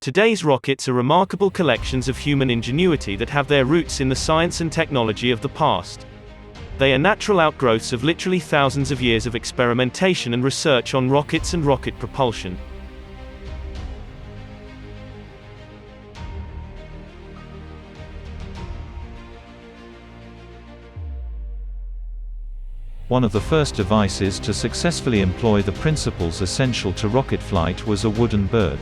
Today's rockets are remarkable collections of human ingenuity that have their roots in the science and technology of the past. They are natural outgrowths of literally thousands of years of experimentation and research on rockets and rocket propulsion. One of the first devices to successfully employ the principles essential to rocket flight was a wooden bird.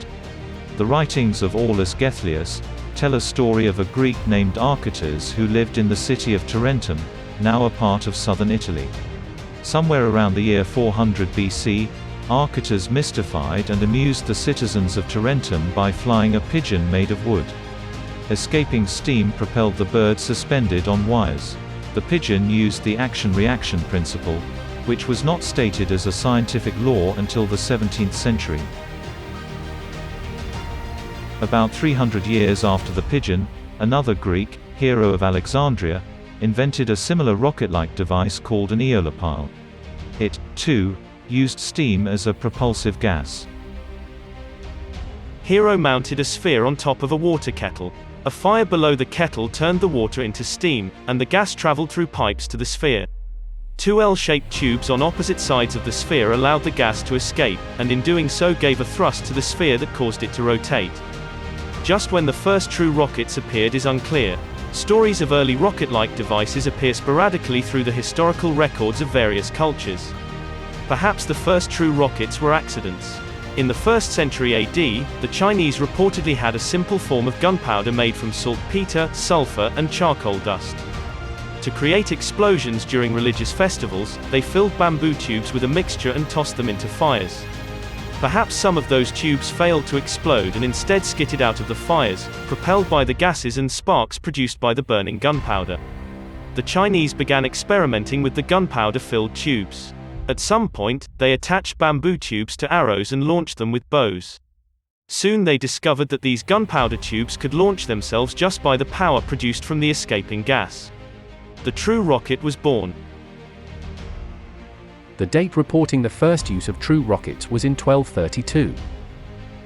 The writings of Aulus Gellius tell a story of a Greek named Archytas who lived in the city of Tarentum, now a part of southern Italy. Somewhere around the year 400 BC, Archytas mystified and amused the citizens of Tarentum by flying a pigeon made of wood. Escaping steam propelled the bird suspended on wires. The pigeon used the action-reaction principle, which was not stated as a scientific law until the 17th century. About 300 years after the pigeon, another Greek, Hero of Alexandria, invented a similar rocket-like device called an aeolipile. It, too, used steam as a propulsive gas. Hero mounted a sphere on top of a water kettle. A fire below the kettle turned the water into steam, and the gas traveled through pipes to the sphere. Two L-shaped tubes on opposite sides of the sphere allowed the gas to escape, and in doing so gave a thrust to the sphere that caused it to rotate. Just when the first true rockets appeared is unclear. Stories of early rocket-like devices appear sporadically through the historical records of various cultures. Perhaps the first true rockets were accidents. In the 1st century AD, the Chinese reportedly had a simple form of gunpowder made from saltpeter, sulfur, and charcoal dust. To create explosions during religious festivals, they filled bamboo tubes with a mixture and tossed them into fires. Perhaps some of those tubes failed to explode and instead skittered out of the fires, propelled by the gases and sparks produced by the burning gunpowder. The Chinese began experimenting with the gunpowder-filled tubes. At some point, they attached bamboo tubes to arrows and launched them with bows. Soon they discovered that these gunpowder tubes could launch themselves just by the power produced from the escaping gas. The true rocket was born. The date reporting the first use of true rockets was in 1232.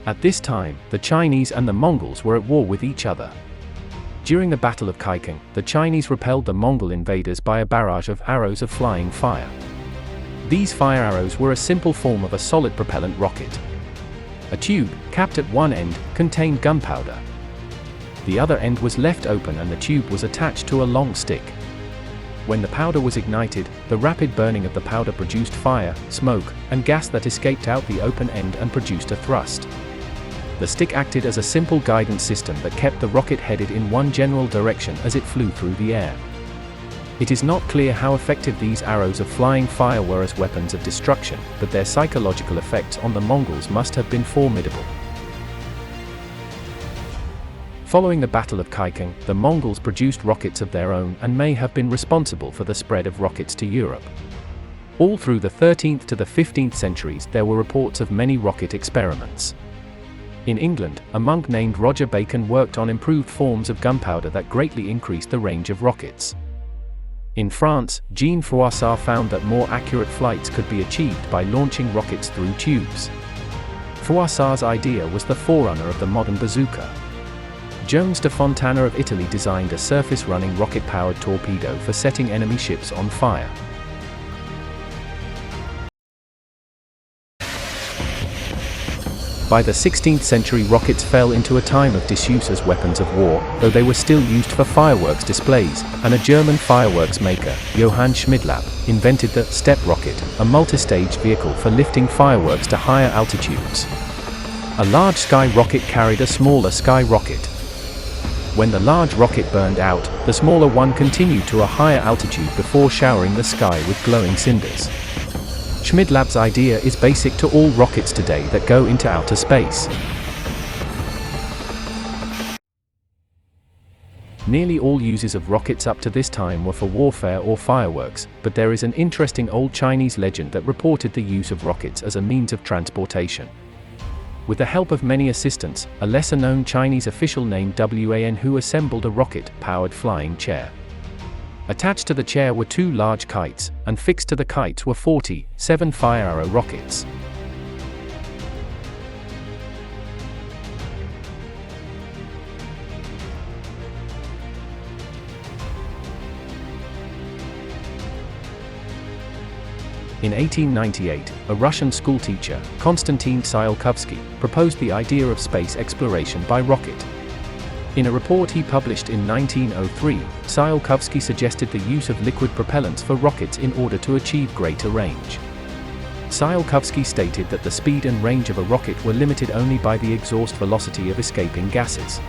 At this time, the Chinese and the Mongols were at war with each other. During the Battle of Kaikang, the Chinese repelled the Mongol invaders by a barrage of arrows of flying fire. These fire arrows were a simple form of a solid propellant rocket. A tube, capped at one end, contained gunpowder. The other end was left open and the tube was attached to a long stick. When the powder was ignited, the rapid burning of the powder produced fire, smoke, and gas that escaped out the open end and produced a thrust. The stick acted as a simple guidance system that kept the rocket headed in one general direction as it flew through the air. It is not clear how effective these arrows of flying fire were as weapons of destruction, but their psychological effects on the Mongols must have been formidable. Following the Battle of Kaikang, the Mongols produced rockets of their own and may have been responsible for the spread of rockets to Europe. All through the 13th to the 15th centuries there were reports of many rocket experiments. In England, a monk named Roger Bacon worked on improved forms of gunpowder that greatly increased the range of rockets. In France, Jean Froissart found that more accurate flights could be achieved by launching rockets through tubes. Froissart's idea was the forerunner of the modern bazooka. Jones de Fontana of Italy designed a surface-running rocket-powered torpedo for setting enemy ships on fire. By the 16th century, rockets fell into a time of disuse as weapons of war, though they were still used for fireworks displays, and a German fireworks maker, Johann Schmidlapp, invented the step rocket, a multi-stage vehicle for lifting fireworks to higher altitudes. A large sky rocket carried a smaller sky rocket. When the large rocket burned out, the smaller one continued to a higher altitude before showering the sky with glowing cinders. Schmidlapp's idea is basic to all rockets today that go into outer space. Nearly all uses of rockets up to this time were for warfare or fireworks, but there is an interesting old Chinese legend that reported the use of rockets as a means of transportation. With the help of many assistants, a lesser-known Chinese official named Wan Hu assembled a rocket-powered flying chair. Attached to the chair were two large kites, and fixed to the kites were 47 fire arrow rockets. In 1898, a Russian schoolteacher, Konstantin Tsiolkovsky, proposed the idea of space exploration by rocket. In a report he published in 1903, Tsiolkovsky suggested the use of liquid propellants for rockets in order to achieve greater range. Tsiolkovsky stated that the speed and range of a rocket were limited only by the exhaust velocity of escaping gases.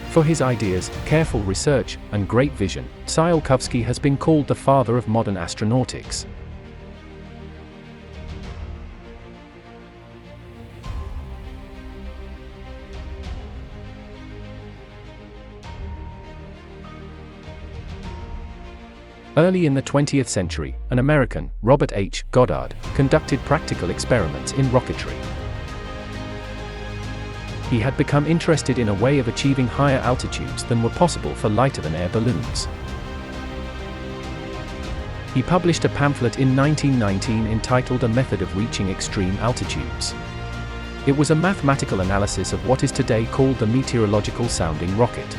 For his ideas, careful research, and great vision, Tsiolkovsky has been called the father of modern astronautics. Early in the 20th century, an American, Robert H. Goddard, conducted practical experiments in rocketry. He had become interested in a way of achieving higher altitudes than were possible for lighter-than-air balloons. He published a pamphlet in 1919 entitled A Method of Reaching Extreme Altitudes. It was a mathematical analysis of what is today called the meteorological sounding rocket.